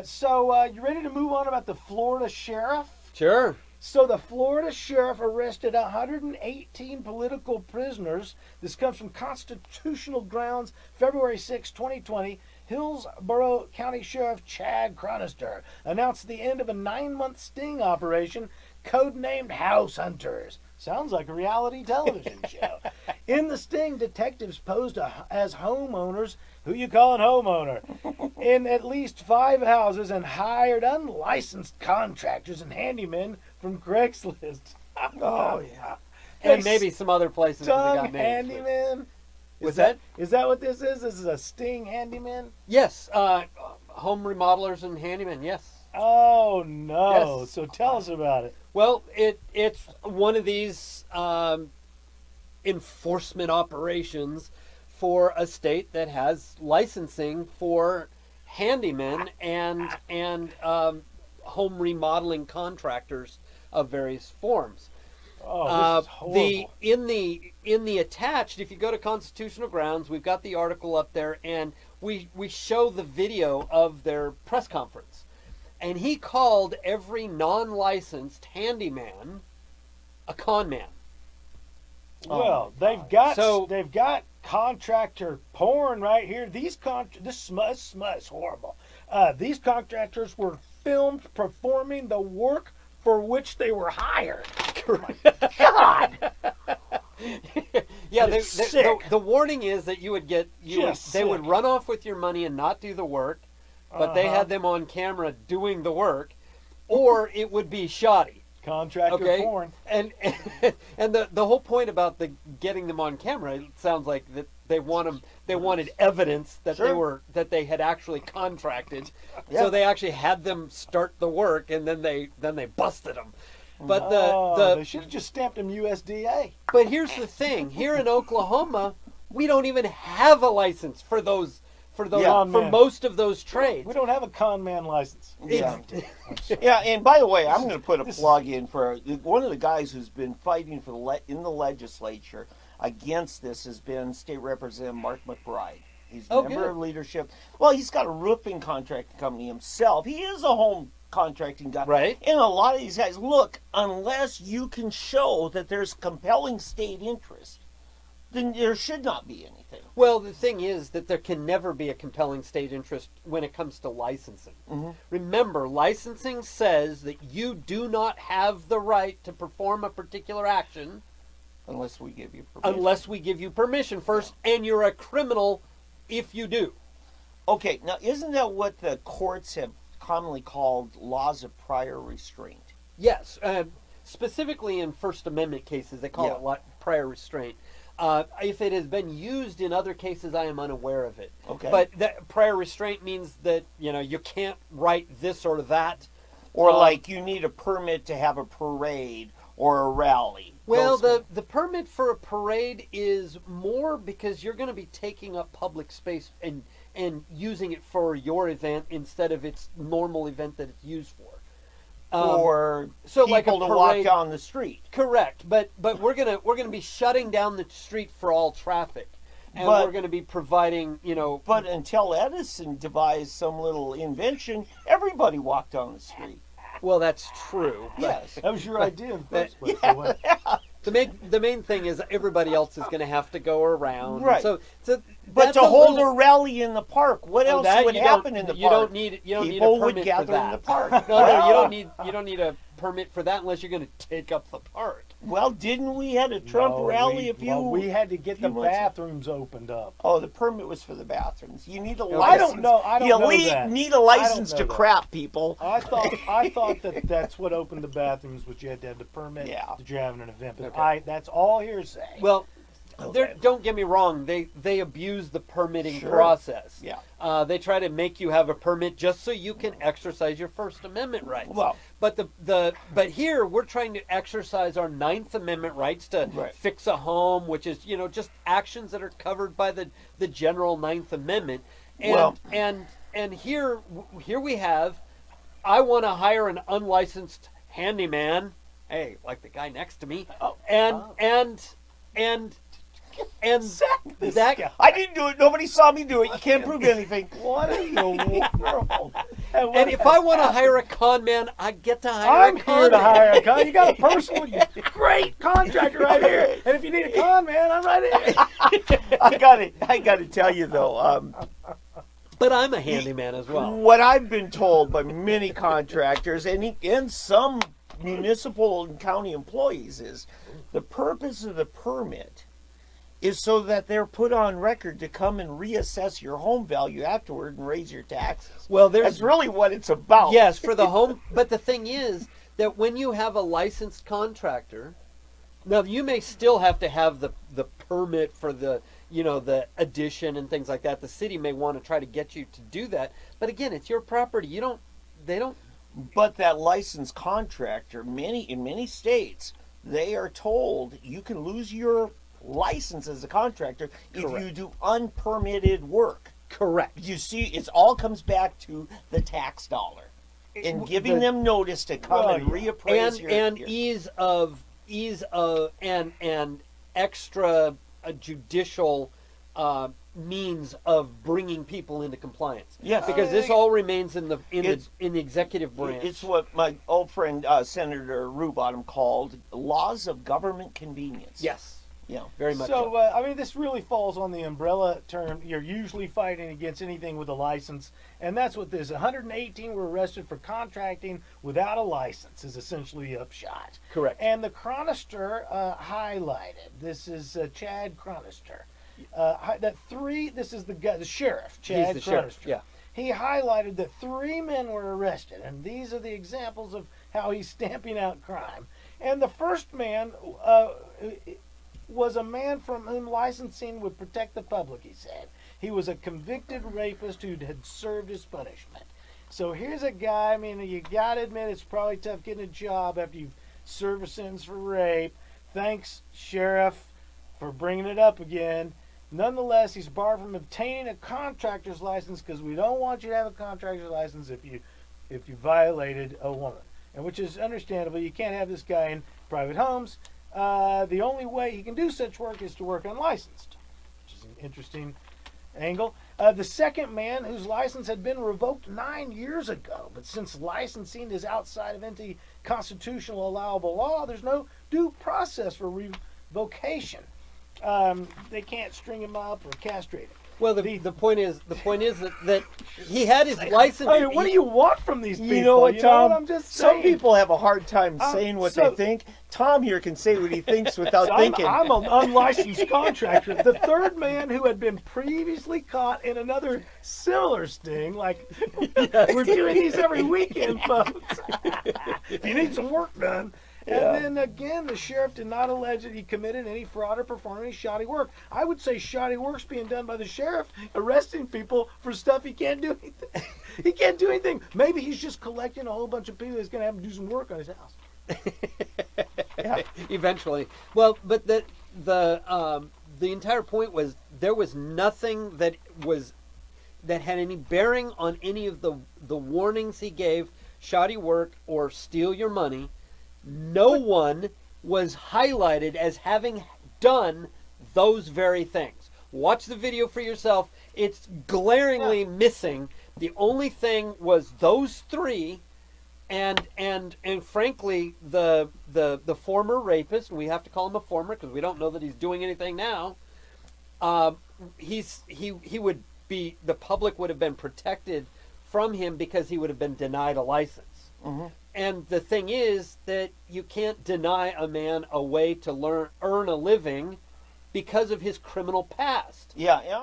So you ready to move on about the Florida sheriff? Sure. So the Florida sheriff arrested 118 political prisoners. This comes from Constitutional Grounds, February 6, 2020. Hillsborough County Sheriff Chad Cronister announced the end of a 9-month sting operation codenamed House Hunters. Sounds like a reality television show. In the sting, detectives posed as homeowners. Who you calling homeowner? In at least 5 houses and hired unlicensed contractors and handymen from Craigslist. Oh, yeah. And maybe some other places that they got names. Handyman. Is that? Is that what this is? This is a sting handyman? Yes. Home remodelers and handymen, yes. Oh, no. Yes. So tell us about it. Well, it's one of these enforcement operations for a state that has licensing for handymen and home remodeling contractors of various forms. Oh, this is horrible. In the attached, if you go to Constitutional Grounds, we've got the article up there, and we show the video of their press conference. And he called every non-licensed handyman a con man. Well, they've got contractor porn right here. This smut is horrible. These contractors were filmed performing the work for which they were hired. God. Yeah, the warning is that they would run off with your money and not do the work, but they had them on camera doing the work, or it would be shoddy. Contractor porn. And the whole point about getting them on camera, it sounds like that they wanted evidence that they had actually contracted. Yeah. So they actually had them start the work, and then they busted them. But they should have just stamped them USDA. But here's the thing: here in Oklahoma, we don't even have a license for most of those trades. We don't have a con man license. Yeah. Yeah, and by the way, I'm going to put a plug in for one of the guys who's been fighting in the legislature against this has been State Representative Mark McBride. He's a member of leadership. Well, he's got a roofing contracting company himself. He is a home contracting guy. Right. And a lot of these guys, look, unless you can show that there's compelling state interest, then there should not be anything. Well, the thing is that there can never be a compelling state interest when it comes to licensing. Mm-hmm. Remember, licensing says that you do not have the right to perform a particular action unless we give you permission. First, and you're a criminal if you do. Okay, now isn't that what the courts have commonly called laws of prior restraint? Yes, specifically in First Amendment cases, they call it prior restraint. If it has been used in other cases, I am unaware of it. Okay. But that prior restraint means that you can't write this or that. Or like you need a permit to have a parade or a rally. Well, the permit for a parade is more because you're going to be taking up public space and using it for your event instead of its normal event that it's used for. For people to walk down the street. Correct, but we're gonna be shutting down the street for all traffic, and we're gonna be providing But until Edison devised some little invention, everybody walked down the street. Well, that's true. Yes, that was your idea in the first place. Yeah. The main thing is everybody else is going to have to go around. Right. But to hold a rally in the park, what else would happen in the park? You don't need a permit People would gather for that. in the park. No, you don't need a permit for that unless you're going to take up the park. Well, didn't we had a Trump rally we had to get the bathrooms opened up. Oh, the permit was for the bathrooms. You need a license. I don't know that. Need a license to crap, people. I thought that's what opened the bathrooms, was you had to have the permit that you're having an event. But that's all hearsay. Well, don't get me wrong. They abuse the permitting process. Yeah. They try to make you have a permit just so you can exercise your First Amendment rights. Well, but here we're trying to exercise our Ninth Amendment rights to fix a home, which is just actions that are covered by the general Ninth Amendment. And here we have, I want to hire an unlicensed handyman. Hey, like the guy next to me. And I didn't do it. Nobody saw me do it. You can't prove anything. What in the world? And if I want to hire a con man, I get to hire a con I'm here to man. hire a con. You got a personal, great contractor right here. And if you need a con man, I'm right here. I got to tell you though. But I'm a handyman as well. What I've been told by many contractors and some municipal and county employees is the purpose of the permit is so that they're put on record to come and reassess your home value afterward and raise your taxes. Well, that's really what it's about. Yes, for the home. But the thing is that when you have a licensed contractor, now you may still have to have the permit for the the addition and things like that. The city may want to try to get you to do that, but again, it's your property. They don't. But that licensed contractor, in many states, they are told you can lose your license as a contractor if you do unpermitted work. Correct. You see, it all comes back to the tax dollar and giving them notice to come and reappraise and ease of and extra judicial means of bringing people into compliance. Yes, because this all remains in the executive branch. It's what my old friend Senator Rubottom called laws of government convenience. Yes. Yeah, very much. So, I mean, this really falls on the umbrella term. You're usually fighting against anything with a license, and that's what this 118 were arrested for contracting without a license is essentially the upshot. Correct. And the chronister highlighted. This is Chad Chronister. This is the guy, the sheriff, Chad He's the Chronister. sheriff, yeah. He highlighted that 3 men were arrested, and these are the examples of how he's stamping out crime. And the first man was a man from whom licensing would protect the public, he said. He was a convicted rapist who had served his punishment. So here's a guy, I mean, you got to admit it's probably tough getting a job after you've served a sentence for rape. Thanks, Sheriff, for bringing it up again. Nonetheless, he's barred from obtaining a contractor's license because we don't want you to have a contractor's license if you violated a woman. And which is understandable. You can't have this guy in private homes. The only way he can do such work is to work unlicensed, which is an interesting angle. The second man, whose license had been revoked 9 years ago, but since licensing is outside of any constitutional allowable law, there's no due process for revocation. They can't string him up or castrate him. Well, the point is that he had his license. I mean, what do you want from these people? You know what, Tom? I'm just saying. Some people have a hard time saying what they think. Tom here can say what he thinks without thinking. I'm an unlicensed contractor. The third man, who had been previously caught in another similar sting, like we're doing these every weekend, folks. If you need some work done. And then again, the sheriff did not allege that he committed any fraud or performed any shoddy work. I would say shoddy work's being done by the sheriff, arresting people for stuff he can't do anything. He can't do anything. Maybe he's just collecting a whole bunch of people that's going to have him do some work on his house. Eventually. Well, but the entire point was there was nothing that had any bearing on any of the warnings he gave, shoddy work or steal your money. No one was highlighted as having done those very things. Watch the video for yourself. It's glaringly missing. The only thing was those 3, and frankly, the former rapist. We have to call him a former because we don't know that he's doing anything now. He would be, the public would have been protected from him because he would have been denied a license. Mm-hmm. And the thing is that you can't deny a man a way to earn a living because of his criminal past. Yeah.